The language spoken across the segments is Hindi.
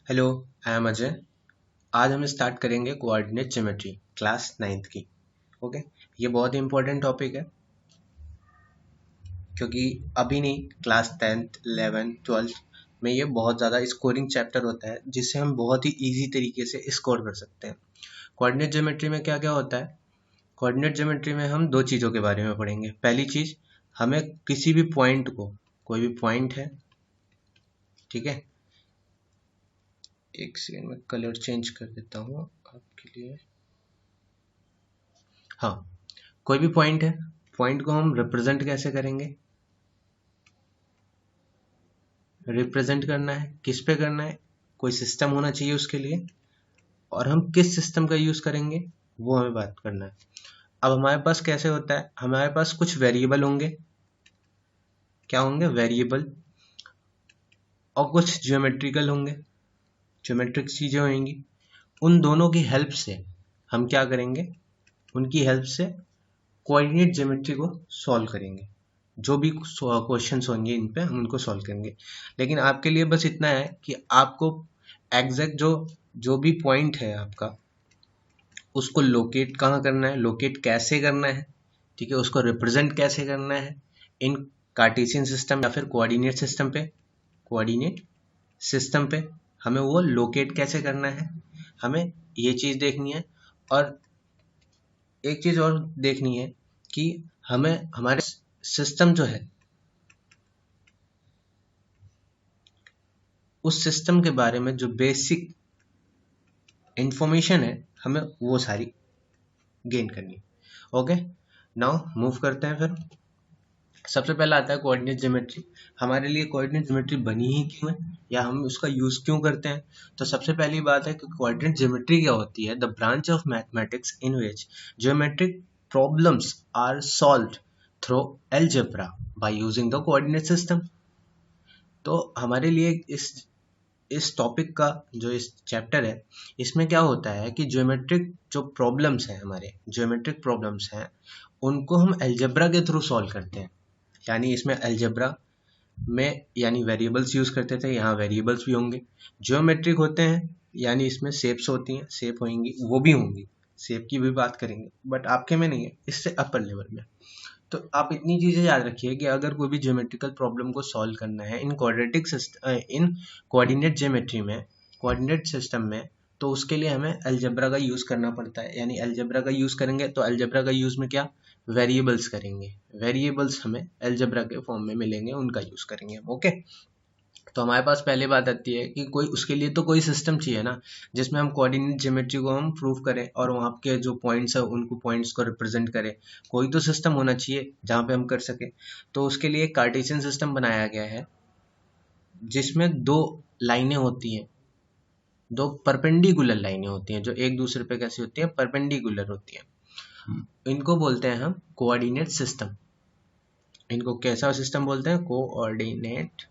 Hello, I am Ajay. आज हम स्टार्ट करेंगे कोऑर्डिनेट ज्योमेट्री क्लास 9th की। ओके, ये बहुत ही इंपॉर्टेंट टॉपिक है क्योंकि अभी नहीं, क्लास 10th 11th 12th में ये बहुत ज़्यादा स्कोरिंग चैप्टर होता है जिससे हम बहुत ही इजी तरीके से स्कोर कर सकते हैं। कोऑर्डिनेट ज्योमेट्री में क्या क्या होता है? कोऑर्डिनेट ज्योमेट्री में हम दो चीज़ों के बारे में पढ़ेंगे। पहली चीज़, हमें किसी भी पॉइंट को, कोई भी पॉइंट है, ठीक है, एक सेकेंड में कलर चेंज कर देता हूँ आपके लिए। हाँ, कोई भी पॉइंट है, पॉइंट को हम रिप्रेजेंट कैसे करेंगे? रिप्रेजेंट करना है, किस पे करना है? कोई सिस्टम होना चाहिए उसके लिए, और हम किस सिस्टम का यूज करेंगे वो हमें बात करना है। अब हमारे पास कैसे होता है, हमारे पास कुछ वेरिएबल होंगे। क्या होंगे? वेरिएबल। और कुछ ज्योमेट्रिकल होंगे, ज्योमेट्रिक चीजें होंगी। उन दोनों की हेल्प से हम क्या करेंगे? उनकी हेल्प से कोऑर्डिनेट ज्योमेट्री को सॉल्व करेंगे। जो भी क्वेश्चंस होंगे इन पे हम उनको सॉल्व करेंगे। लेकिन आपके लिए बस इतना है कि आपको एग्जैक्ट जो जो भी पॉइंट है आपका, उसको लोकेट कहाँ करना है, लोकेट कैसे करना है, ठीक है, उसको रिप्रेजेंट कैसे करना है इन कार्टेशियन सिस्टम या फिर कोऑर्डिनेट सिस्टम पे हमें वो लोकेट कैसे करना है, हमें ये चीज देखनी है। और एक चीज और देखनी है कि हमें हमारे सिस्टम जो है, उस सिस्टम के बारे में जो बेसिक इंफॉर्मेशन है हमें वो सारी गेन करनी है। ओके, नाउ मूव करते हैं। फिर सबसे पहला आता है कोऑर्डिनेट ज्योमेट्री। हमारे लिए कोऑर्डिनेट ज्योमेट्री बनी ही क्यों है, या हम उसका यूज क्यों करते हैं? तो सबसे पहली बात है कि कोऑर्डिनेट ज्योमेट्री क्या होती है? The branch of mathematics in which geometric problems are solved through algebra by using the coordinate system. तो हमारे लिए इस टॉपिक का जो इस चैप्टर है, इसमें क्या होता है कि ज्योमेट्रिक जो प्रॉब्लम्स हैं, हमारे ज्योमेट्रिक प्रॉब्लम्स हैं, उनको हम अलजेब्रा के थ्रू सॉल्व करते हैं। यानी इसमें अलजेब्रा में यानी वेरिएबल्स यूज करते थे, यहाँ वेरिएबल्स भी होंगे। ज्योमेट्रिक होते हैं यानी इसमें शेप्स होती हैं, शेप होंगी, वो भी होंगी, शेप की भी बात करेंगे, बट आपके में नहीं है, इससे अपर लेवल में। तो आप इतनी चीजें याद रखिए कि अगर कोई भी ज्योमेट्रिकल प्रॉब्लम को सॉल्व करना है इन क्वाड्रेटिक सिस्टम, इन कोऑर्डिनेट ज्योमेट्री में, कोऑर्डिनेट सिस्टम में, तो उसके लिए हमें अलजेब्रा का यूज करना पड़ता है। यानी अलजेब्रा का यूज करेंगे तो अलजेब्रा का यूज में क्या, वेरिएबल्स करेंगे। वेरिएबल्स हमें अलजेब्रा के फॉर्म में मिलेंगे, उनका यूज करेंगे हम। ओके, तो हमारे पास पहले बात आती है कि कोई उसके लिए तो कोई सिस्टम चाहिए ना, जिसमें हम कोऑर्डिनेट ज्योमेट्री को हम प्रूव करें और वहाँ के जो पॉइंट्स है उनको पॉइंट्स को रिप्रेजेंट करें। कोई तो सिस्टम होना चाहिए जहाँ पे हम कर सके। तो उसके लिए कार्टेशियन सिस्टम बनाया गया है जिसमें दो लाइनें होती हैं, दो परपेंडिकुलर लाइनें होती हैं जो एक दूसरे पे कैसी होती हैं, परपेंडिकुलर होती हैं। इनको बोलते हैं हम कोऑर्डिनेट सिस्टम। इनको कैसा सिस्टम बोलते हैं? कोऑर्डिनेट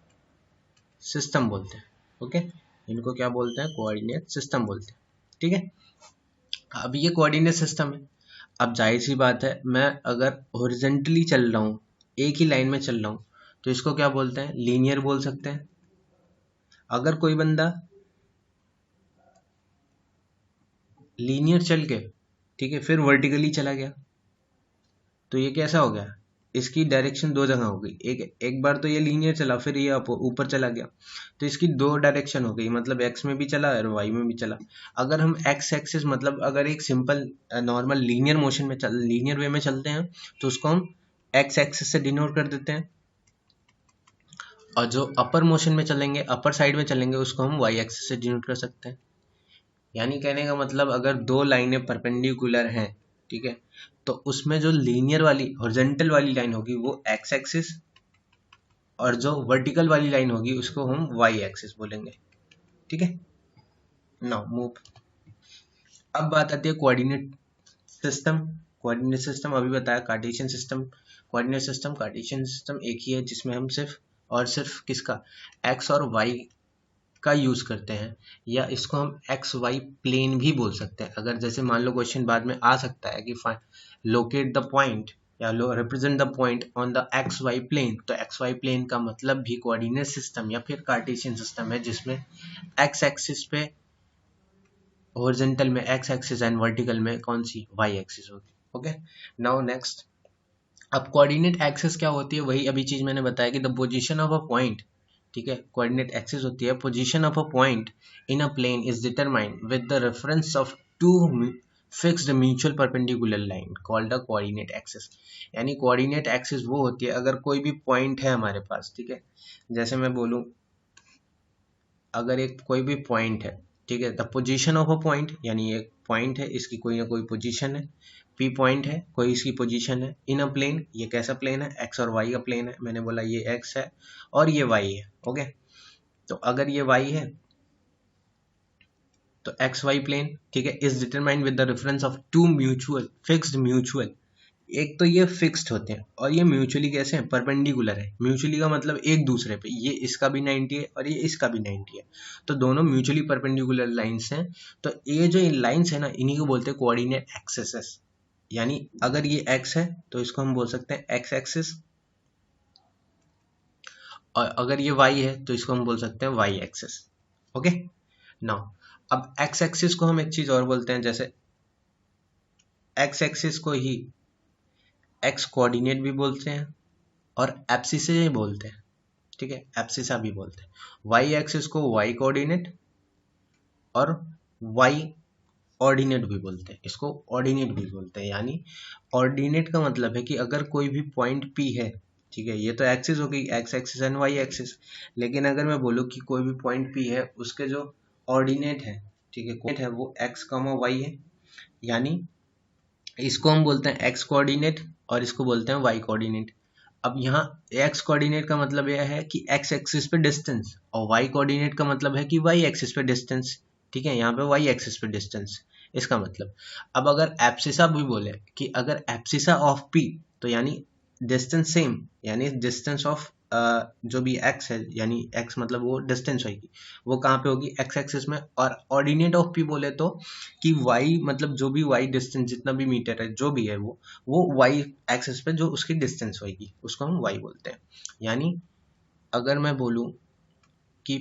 सिस्टम बोलते हैं। ओके, इनको क्या बोलते हैं? कोऑर्डिनेट सिस्टम बोलते हैं। ठीक है, अब ये कोऑर्डिनेट सिस्टम है। अब जाहिर सी बात है, मैं अगर हॉरिजॉन्टली चल रहा हूँ, एक ही लाइन में चल रहा हूँ, तो इसको क्या बोलते हैं? लीनियर बोल सकते हैं। अगर कोई बंदा लीनियर चल के, ठीक है, फिर वर्टिकली चला गया, तो ये कैसा हो गया? इसकी डायरेक्शन दो जगह हो गई। एक बार तो ये लीनियर चला, फिर ये ऊपर चला गया, तो इसकी दो डायरेक्शन हो गई, मतलब एक्स में भी चला और वाई में भी चला। अगर हम एक्स एक्सिस, मतलब अगर एक सिंपल नॉर्मल लीनियर मोशन में लीनियर वे में चलते हैं, तो उसको हम एक्स एक्सिस से डिनोट कर देते हैं। और जो अपर मोशन में चलेंगे, अपर साइड में चलेंगे, उसको हम वाई एक्सिस से डिनोट कर सकते हैं। यानी कहने का मतलब, अगर दो लाइनें परपेंडिकुलर हैं, ठीक है, तो उसमें जो लीनियर वाली हॉरिजॉन्टल वाली लाइन होगी वो एक्स एक्सिस, और जो वर्टिकल वाली लाइन होगी उसको हम वाई एक्सिस बोलेंगे। ठीक है, नाउ मूव। अब बात आती है कोऑर्डिनेट सिस्टम। कोऑर्डिनेट सिस्टम अभी बताया, Cartesian system, coordinate system, Cartesian system एक ही है जिसमें हम सिर्फ और सिर्फ किसका, एक्स और वाई का यूज करते हैं। या इसको हम एक्स वाई प्लेन भी बोल सकते हैं। अगर जैसे मान लो क्वेश्चन बाद में आ सकता है कि लोकेट द पॉइंट या लो represent the point on the X Y plane, तो एक्स वाई प्लेन का मतलब भी कोऑर्डिनेट सिस्टम या फिर कार्टेशियन सिस्टम है जिसमें एक्स एक्सिस पे हॉरिजॉन्टल में एक्स एक्सिस एंड वर्टिकल में कौन सी वाई एक्सिस होगी। ओके, नाउ नेक्स्ट, अब कोऑर्डिनेट एक्सिस क्या होती है, वही अभी चीज मैंने बताया कि the position of a point, ठीक है, कोऑर्डिनेट एक्सिस होती है position of a point in a plane is determined with the reference of two fixed mutual perpendicular line called the coordinate axis. यानी कोऑर्डिनेट एक्सिस वो होती है अगर कोई भी पॉइंट है हमारे पास, ठीक है, जैसे मैं बोलूं अगर एक कोई भी पॉइंट है, ठीक है, the position of a point, यानी एक पॉइंट है इसकी कोई ना कोई पोजीशन है, पी पॉइंट है कोई इसकी पोजीशन है इन अ प्लेन, ये कैसा प्लेन है, एक्स और वाई का प्लेन है, मैंने बोला ये एक्स है और ये वाई है। ओके, तो अगर ये वाई है तो एक्स वाई प्लेन, ठीक है, is determined with the reference of two mutual fixed mutual, एक तो ये फिक्स्ड होते हैं और ये म्यूचुअली कैसे हैं, परपेंडिकुलर है। म्यूचुअली का मतलब एक दूसरे पे, ये इसका भी 90 है और ये इसका भी 90 है, तो दोनों म्यूचुअली परपेंडिकुलर लाइंस हैं। तो ये जो लाइंस है ना, इन्हीं को बोलते हैं कोऑर्डिनेट एक्सिस। यानी अगर ये x है तो इसको हम बोल सकते हैं एक्स एक्सिस, और अगर ये y है तो इसको हम बोल सकते हैं y एक्सिस। ओके, नाउ अब x एक्सिस को हम एक चीज और बोलते हैं, जैसे x एक्सिस को ही x कोऑर्डिनेट भी बोलते हैं और एब्सिस ही बोलते हैं, ठीक है, एब्सिसा भी बोलते हैं। y एक्सिस को y कोऑर्डिनेट और y ऑर्डिनेट भी बोलते हैं, इसको ऑर्डिनेट भी बोलते हैं। यानी ऑर्डिनेट का मतलब है कि अगर कोई भी पॉइंट P है, ठीक है, ये तो एक्सिस हो गई, x axis and y axis, लेकिन अगर मैं बोलूँ कि कोई भी पॉइंट P है उसके जो ऑर्डिनेट है, ठीक है, कोऑर्डिनेट है वो x कॉमा वाई है, यानी इसको हम बोलते हैं x कोऑर्डिनेट और इसको बोलते हैं y कोऑर्डिनेट। अब यहाँ x कोऑर्डिनेट का मतलब यह है कि x एक्सिस पे डिस्टेंस, और y कोऑर्डिनेट का मतलब है कि y एक्सिस पे डिस्टेंस, ठीक है, यहाँ पे y एक्सिस पे डिस्टेंस, इसका मतलब। अब अगर एब्सिसा भी बोले कि अगर एब्सिसा ऑफ p, तो यानी डिस्टेंस सेम, यानी डिस्टेंस ऑफ जो भी x है, यानी x मतलब वो डिस्टेंस होगी, वो कहाँ पे होगी, x एक्सिस में। और ऑर्डिनेट ऑफ p बोले तो कि y मतलब जो भी y डिस्टेंस जितना भी मीटर है जो भी है वो y एक्सिस पे जो उसकी डिस्टेंस होगी उसको हम y बोलते हैं। यानी अगर मैं बोलूं कि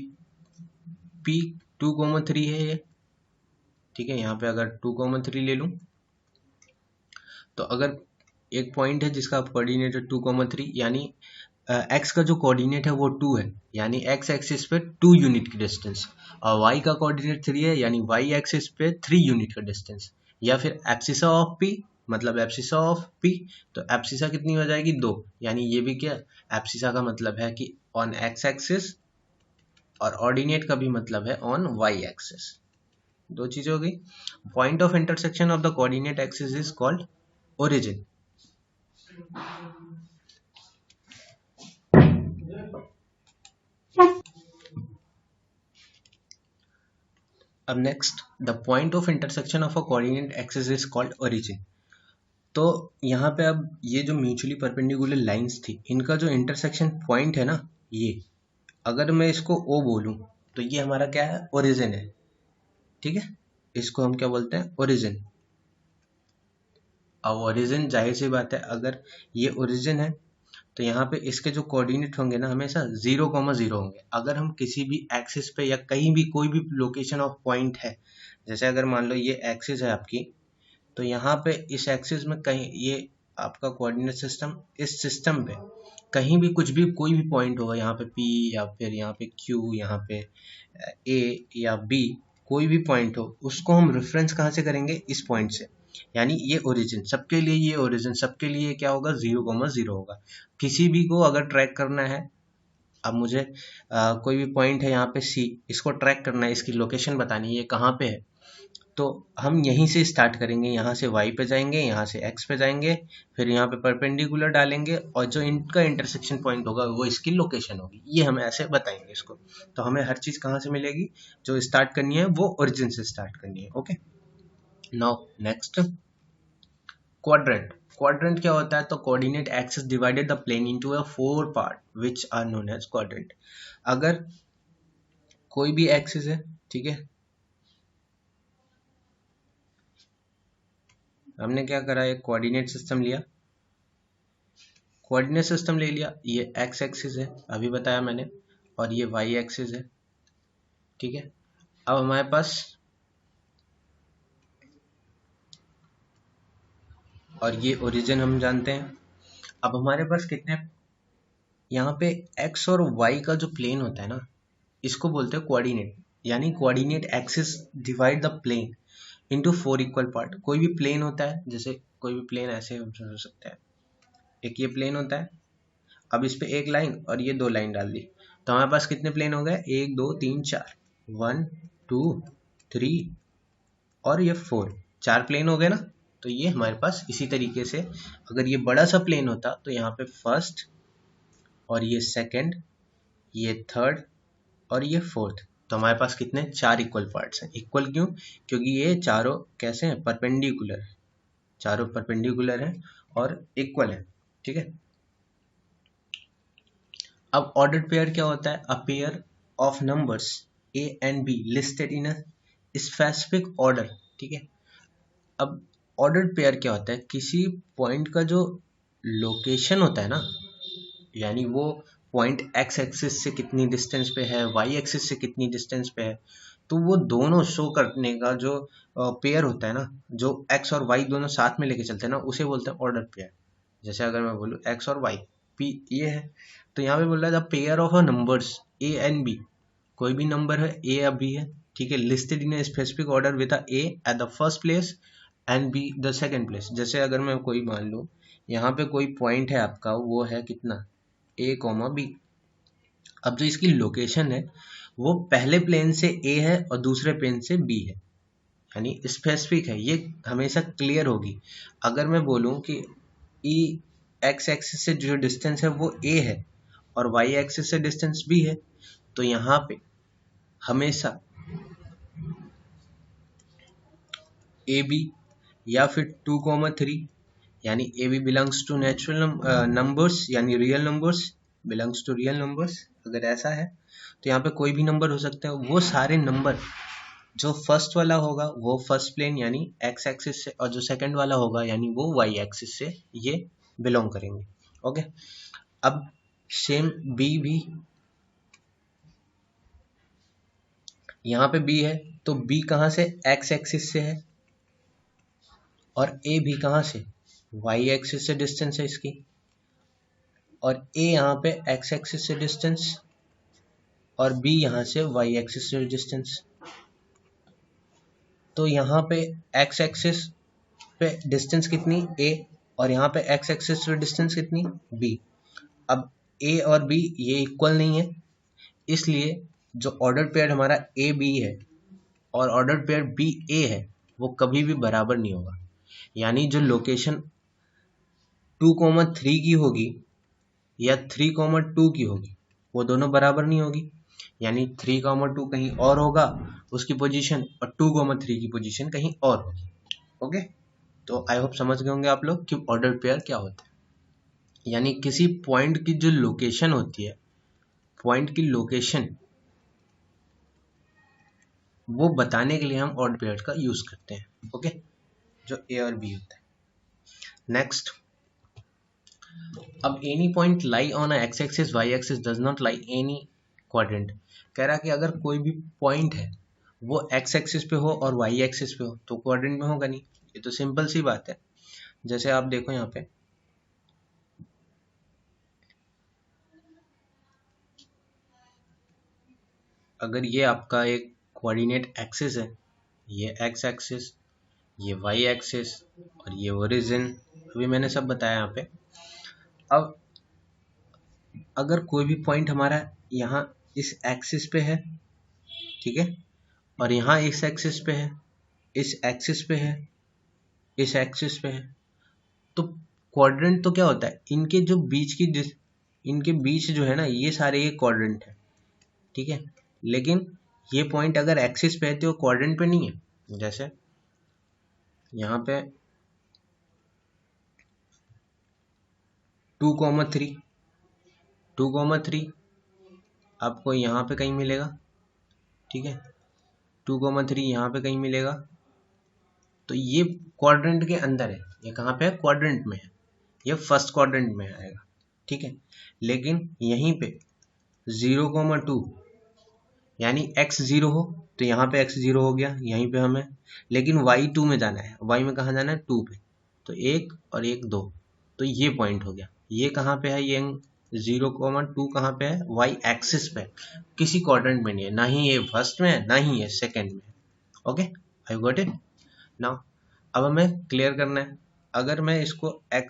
p 2,3 है ये, ठीक है, यहाँ पे अगर 2,3 ले लूं, तो अगर एक पॉइंट है जिसका कोऑर्डिनेट है 2,3, यानी x का जो कोऑर्डिनेट है वो 2 है, यानी x एक्सिस पे 2 यूनिट की डिस्टेंस, और y का कोऑर्डिनेट 3 है, यानी y एक्सिस पे 3 यूनिट का डिस्टेंस। या फिर एब्सिसा ऑफ p, मतलब एब्सिसा ऑफ p, तो एब्सिसा कितनी हो जाएगी 2, यानी ये भी क्या, एब्सिसा का मतलब है कि ऑन x एक्सिस, और ऑर्डिनेट का भी मतलब है ऑन y एक्सिस। दो चीजें हो गई। Point of intersection of the coordinate axis is called origin. अब next, the point of intersection of a coordinate axis is called origin. तो यहाँ पे अब ये जो म्यूचुअली परपेंडिकुलर लाइंस थी, इनका जो इंटरसेक्शन पॉइंट है ना, ये अगर मैं इसको O बोलूं तो ये हमारा क्या है, ओरिजिन है, ठीक है, इसको हम क्या बोलते हैं, ओरिजिन। अब ओरिजिन जाहिर सी बात है, अगर ये ओरिजिन है तो यहाँ पे इसके जो कोऑर्डिनेट होंगे ना हमेशा 0,0 होंगे। अगर हम किसी भी एक्सिस पे या कहीं भी कोई भी लोकेशन ऑफ पॉइंट है, जैसे अगर मान लो ये एक्सिस है आपकी, तो यहाँ पे इस एक्सिस में कहीं ये आपका कोऑर्डिनेट सिस्टम, इस सिस्टम पे कहीं भी कुछ भी कोई भी पॉइंट होगा, यहाँ पे P या फिर यहाँ पे Q, यहाँ पे A या B, कोई भी पॉइंट हो उसको हम रेफरेंस कहाँ से करेंगे, इस पॉइंट से। यानी ये ओरिजिन सबके लिए, ये ओरिजिन सबके लिए क्या होगा, 0,0 होगा। किसी भी को अगर ट्रैक करना है, अब मुझे कोई भी पॉइंट है यहाँ पे C, इसको ट्रैक करना है, इसकी लोकेशन बतानी है ये कहाँ पे है, तो हम यहीं से स्टार्ट करेंगे, यहाँ से y पे जाएंगे, यहाँ से x पे जाएंगे, फिर यहाँ पे परपेंडिकुलर डालेंगे, और जो इनका इंटरसेक्शन पॉइंट होगा वो इसकी लोकेशन होगी। ये हम ऐसे बताएंगे इसको। तो हमें हर चीज कहाँ से मिलेगी, जो स्टार्ट करनी है वो ओरिजिन से स्टार्ट करनी है। Okay, now next, quadrant. Quadrant क्या होता है, तो coordinate axis divided the plane into a 4 part which are known as quadrant. अगर कोई भी एक्सिस है, ठीक है, हमने क्या करा, एक कोऑर्डिनेट सिस्टम लिया, कोऑर्डिनेट सिस्टम ले लिया, ये एक्स एक्सिस है अभी बताया मैंने, और ये वाई एक्सिस है, ठीक है। अब हमारे पास, और ये ओरिजिन हम जानते हैं। अब हमारे पास कितने, यहाँ पे एक्स और वाई का जो प्लेन होता है ना, इसको बोलते हैं कोऑर्डिनेट, यानी coordinate axis divide the plane into 4 equal part. कोई भी प्लेन होता है, जैसे कोई भी प्लेन ऐसे हम समझ सकते हैं, एक ये प्लेन होता है, अब इस पे एक लाइन और ये 2 लाइन डाल दी, तो हमारे पास कितने प्लेन हो गए, 1 2 3 4, 1 2 3 और ये 4, 4 प्लेन हो गए ना। तो ये हमारे पास इसी तरीके से, अगर ये बड़ा सा प्लेन होता तो यहाँ पे फर्स्ट और ये सेकंड, ये थर्ड और ये फोर्थ, तो हमारे पास कितने, 4 इक्वल पार्ट्स हैं। इक्वल क्यों, क्योंकि ये चारों कैसे हैं, परपेंडिकुलर है, चारों परपेंडिकुलर हैं और इक्वल है, ठीक है। अब ऑर्डर्ड पेयर क्या होता है, a pair of numbers a and be listed in a specific order, ठीक है। अब ऑर्डर्ड पेयर क्या होता है, किसी पॉइंट का जो लोकेशन होता है ना, यानी वो पॉइंट एक्स एक्सिस से कितनी डिस्टेंस पे है, वाई एक्सिस से कितनी डिस्टेंस पे है, तो वो दोनों शो करने का जो पेयर होता है ना, जो एक्स और वाई दोनों साथ में लेके चलते हैं ना, उसे बोलते हैं ऑर्डर पेयर। जैसे अगर मैं बोलूँ एक्स और वाई पी ये है, तो यहाँ पे बोल रहा है the pair of a numbers a and b, कोई भी नंबर है ए या बी है, ठीक है, listed in a specific order with a A at the first place and be the second place. जैसे अगर मैं कोई मान लूँ यहाँ पे कोई पॉइंट है आपका, वो है कितना, ए कॉमा बी। अब जो इसकी लोकेशन है वो पहले प्लेन से ए है और दूसरे प्लेन से बी है, यानी स्पेसिफिक है, ये हमेशा क्लियर होगी। अगर मैं बोलूं कि ई एक्स एक्सिस से जो डिस्टेंस है वो ए है और वाई एक्सिस से डिस्टेंस बी है, तो यहाँ पे हमेशा ए बी या फिर 2,3, यानी a b belongs to natural numbers, यानी real numbers belongs to real numbers. अगर ऐसा है तो यहाँ पे कोई भी नंबर हो सकता है, वो सारे नंबर, जो फर्स्ट वाला होगा वो फर्स्ट प्लेन यानी एक्स एक्सिस से, और जो सेकंड वाला होगा यानी वो वाई एक्सिस से ये बिलोंग करेंगे, ओके। अब सेम बी भी, यहाँ पे बी है तो बी कहाँ से, एक्स एक्सिस से है, और ए भी कहाँ से, वाई एक्सिस से डिस्टेंस है इसकी, और ए यहाँ पे एक्स एक्सिस से डिस्टेंस और बी यहाँ से वाई एक्सिस से डिस्टेंस। तो यहाँ पे एक्स एक्सिस पे डिस्टेंस कितनी, ए, और यहाँ पे एक्स एक्सिस पे डिस्टेंस कितनी, बी। अब ए और बी ये इक्वल नहीं है, इसलिए जो ऑर्डर पेयर हमारा ए बी है और ऑर्डर पेयर बी ए है वो कभी भी बराबर नहीं होगा। यानी जो लोकेशन 2,3 की होगी या 3,2 की होगी वो दोनों बराबर नहीं होगी, यानी 3,2 कहीं और होगा उसकी पोजीशन और 2,3 की पोजीशन कहीं और होगी, ओके। तो आई होप समझ गए होंगे आप लोग कि ऑर्डर पेयर क्या होता है। यानी किसी पॉइंट की जो लोकेशन होती है, पॉइंट की लोकेशन वो बताने के लिए हम ऑर्डर पेयर का यूज करते हैं, ओके, जो ए और बी होता है। नेक्स्ट, अब any point lie on x axis y axis does not lie any quadrant. कह रहा कि अगर कोई भी पॉइंट है वो एक्स एक्सिस पे हो और वाई एक्सिस पे हो तो क्वाड्रेंट में होगा नहीं, ये तो सिंपल सी बात है। जैसे आप देखो यहाँ पे, अगर ये आपका एक कोऑर्डिनेट एक्सिस है, ये एक्स एक्सिस, ये वाई एक्सिस और ये ओरिजिन, अभी मैंने सब बताया यहाँ पे। अब अगर कोई भी पॉइंट हमारा यहाँ इस एक्सिस पे है, ठीक है, और यहाँ इस एक्सिस पे है, इस एक्सिस पे है, इस एक्सिस पे है, तो क्वाड्रेंट तो क्या होता है, इनके जो बीच की इनके बीच जो है ना, ये सारे ये क्वाड्रेंट है, ठीक है। लेकिन ये पॉइंट अगर एक्सिस पे है तो क्वाड्रेंट पे नहीं है। जैसे यहाँ पे 2,3, 2,3 आपको यहाँ पे कहीं मिलेगा, ठीक है, 2,3 यहाँ पे कहीं मिलेगा, तो ये क्वाड्रेंट के अंदर है, ये कहाँ पे है, क्वाड्रेंट में है, ये फर्स्ट क्वाड्रेंट में आएगा, ठीक है। लेकिन यहीं पे 0,2 यानी x 0 हो तो यहाँ पे x 0 हो गया यहीं पे हमें, लेकिन y 2 में जाना है। y में कहाँ जाना है? 2 पे। तो 1 और 1 2, तो ये पॉइंट हो गया। ये कहाँ पे है? ये 0,2 कहाँ पे है? y एक्सिस पे, किसी क्वाड्रेंट में नहीं है, ना ही ये फर्स्ट में है ना ही ये सेकेंड में। Okay, I got it now. अब हमें क्लियर करना है, अगर मैं इसको x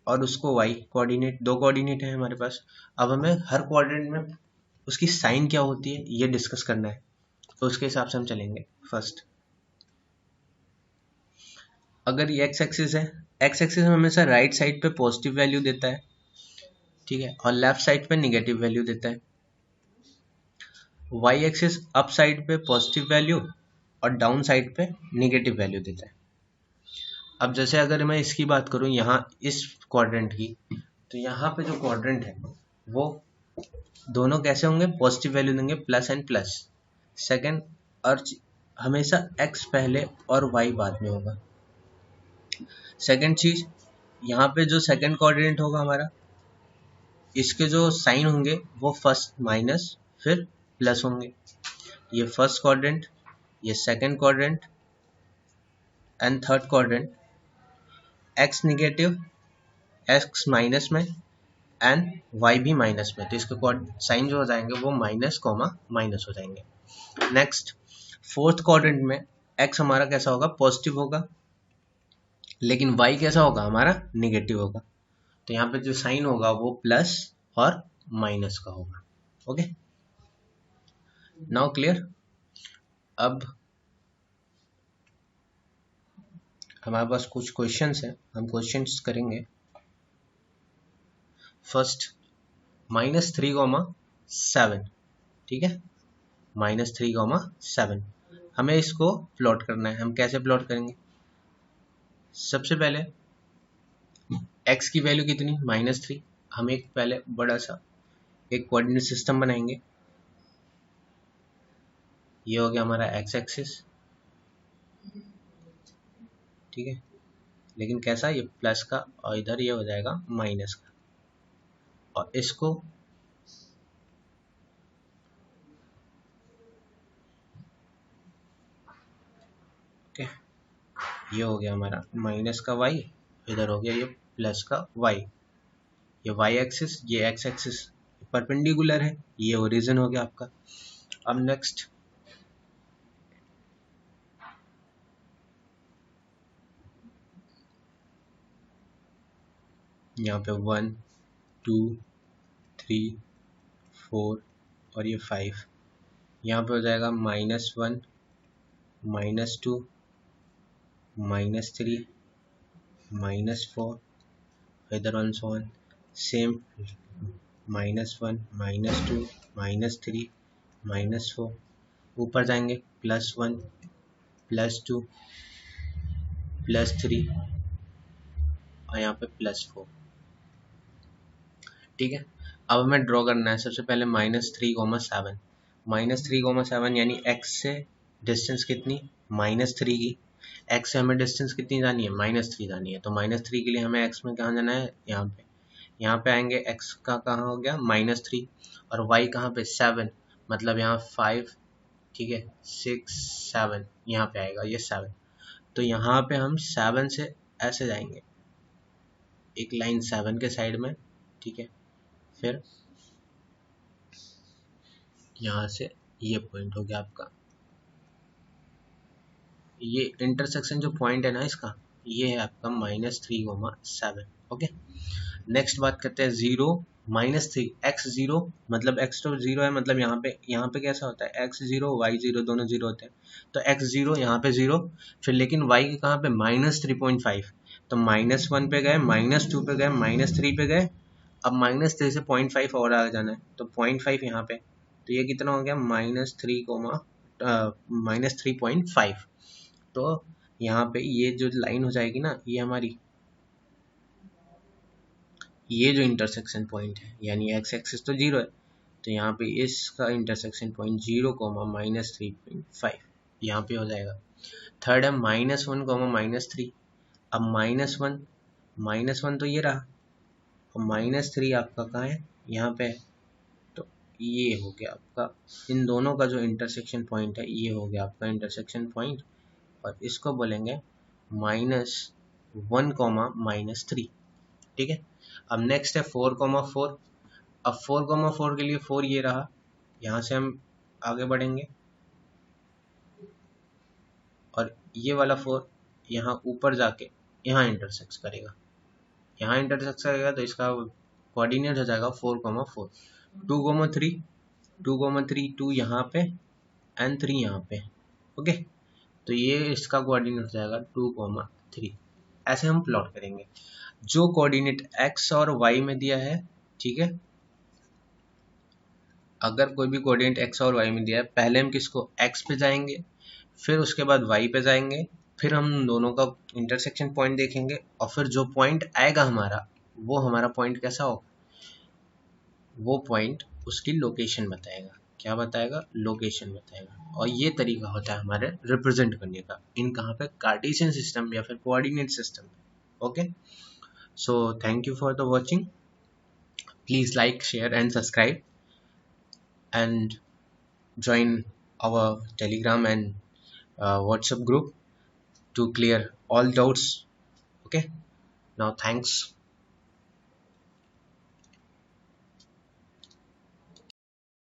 और उसको y कोऑर्डिनेट, दो कोऑर्डिनेट है हमारे पास। अब हमें हर क्वाड्रेंट में उसकी साइन क्या होती है ये डिस्कस करना है, तो उसके हिसाब से हम चलेंगे। फर्स्ट, अगर ये एक्स एक्सिस है, एक्स एक्सिस हमेशा राइट साइड पे पॉजिटिव वैल्यू देता है, ठीक है, और लेफ्ट साइड पे निगेटिव वैल्यू देता है। वाई एक्सिस अप साइड पे पॉजिटिव वैल्यू और डाउन साइड पे निगेटिव वैल्यू देता है। अब जैसे अगर मैं इसकी बात करूं यहाँ इस क्वाड्रेंट की, तो यहाँ पे जो क्वाड्रेंट है वो दोनों कैसे होंगे? पॉजिटिव वैल्यू देंगे, प्लस एंड प्लस। सेकंड, और हमेशा x पहले और y बाद में होगा। सेकंड चीज, यहाँ पे जो सेकंड कोऑर्डिनेट होगा हमारा, इसके जो साइन होंगे वो फर्स्ट माइनस फिर प्लस होंगे। ये फर्स्ट क्वाड्रेंट, ये second quadrant and third quadrant, x negative, x minus में एंड y भी माइनस में, तो इसके साइन जो हो जाएंगे वो माइनस कॉमा माइनस हो जाएंगे। नेक्स्ट, फोर्थ क्वाड्रेंट में x हमारा कैसा होगा? पॉजिटिव होगा, लेकिन y कैसा होगा? हमारा निगेटिव होगा। तो यहाँ पे जो साइन होगा वो प्लस और माइनस का होगा। Okay, now clear. अब हमारे पास कुछ क्वेश्चंस हैं, हम क्वेश्चंस करेंगे। फर्स्ट, -3,7, ठीक है, -3,7 हमें इसको प्लॉट करना है। हम कैसे प्लॉट करेंगे? सबसे पहले x की वैल्यू कितनी? -3। हम एक पहले बड़ा सा एक कोऑर्डिनेट सिस्टम बनाएंगे। ये हो गया हमारा x एक्सिस, ठीक है, लेकिन कैसा? ये प्लस का, और इधर ये हो जाएगा माइनस का। और इसको ओके, ये हो गया हमारा माइनस का y, इधर हो गया ये प्लस का y। ये y एक्सिस, ये x एक्सिस परपेंडिकुलर है, ये ओरिजिन हो गया आपका। अब नेक्स्ट, यहाँ पे 1 2 3 4 और ये 5, यहाँ पे हो जाएगा -1 -2 -3 -4, इधर ऑन सो ऑन सेम, -1 -2 -3 -4, ऊपर जाएंगे +1 +2 +3 और यहाँ पे +4, ठीक है। अब हमें ड्रॉ करना है सबसे पहले -3,7, -3,7 यानी x से डिस्टेंस कितनी? -3 की। x से हमें डिस्टेंस कितनी जानी है? -3 जानी है। तो -3 के लिए हमें x में कहाँ जाना है? यहाँ पे आएंगे, x का कहाँ हो गया? -3, और y कहाँ पे? 7, मतलब यहाँ 5, ठीक है, 6 7, यहाँ पे आएगा ये 7। तो यहाँ पे हम 7 से ऐसे जाएंगे, एक लाइन 7 के साइड में, ठीक है, फिर यहाँ से ये पॉइंट हो गया आपका, ये इंटरसेक्शन जो पॉइंट है ना इसका, ये है आपका -3,7। ओके, नेक्स्ट बात करते हैं 0 -3, x 0, मतलब x तो 0 है, मतलब यहाँ पे कैसा होता है? x 0 y 0 दोनों 0 होते हैं। तो x 0 यहाँ पे 0, फिर लेकिन y के कहाँ पे? -3.5, तो -1 पे गए, -2 पे गए, -3 पे गए, अब -3 से 0.5 और आगे जाना है, तो 0.5 यहाँ पे, तो ये कितना हो गया? -3.5। तो यहाँ पे ये जो लाइन हो जाएगी ना, ये हमारी, ये जो इंटरसेक्शन पॉइंट है, यानी x एक्सिस तो 0 है, तो यहाँ पे इसका इंटरसेक्शन पॉइंट 0, -3.5 यहाँ पे हो जाएगा। थर्ड है -1, -3, अब -1 तो ये रहा, -3 आपका कहाँ है, यहाँ पे है। तो ये हो गया आपका, इन दोनों का जो इंटरसेक्शन पॉइंट है ये हो गया आपका इंटरसेक्शन पॉइंट, और इसको बोलेंगे -1, -3। ठीक है। अब नेक्स्ट है 4, 4। अब 4, 4 के लिए 4 ये रहा, यहाँ से हम आगे बढ़ेंगे और ये वाला 4 यहाँ ऊपर जाके यहाँ इंटरसेक्ट करेगा, यहाँ इंटरसेक्ट करेगा, तो इसका कोऑर्डिनेट हो जाएगा 4, 4। 2, 3, 2, 3, 2 यहाँ पे एंड 3 यहाँ पे। ओके, तो ये इसका कोऑर्डिनेट हो जाएगा 2, 3। ऐसे हम प्लॉट करेंगे जो कोऑर्डिनेट x और y में दिया है। ठीक है, अगर कोई भी कोऑर्डिनेट x और y में दिया है, पहले हम किसको x पे जाएंगे, फिर उसके बाद y पे जाएंगे, फिर हम दोनों का इंटरसेक्शन पॉइंट देखेंगे, और फिर जो पॉइंट आएगा हमारा, वो हमारा पॉइंट कैसा होगा, वो पॉइंट उसकी लोकेशन बताएगा। क्या बताएगा, लोकेशन बताएगा। और ये तरीका होता है हमारे रिप्रेजेंट करने का, इन कहाँ पे, कार्टेशियन सिस्टम या फिर coordinate system. Okay, so thank you for the watching, please like, share and subscribe, and join our Telegram and WhatsApp group to clear all doubts. Okay, now thanks.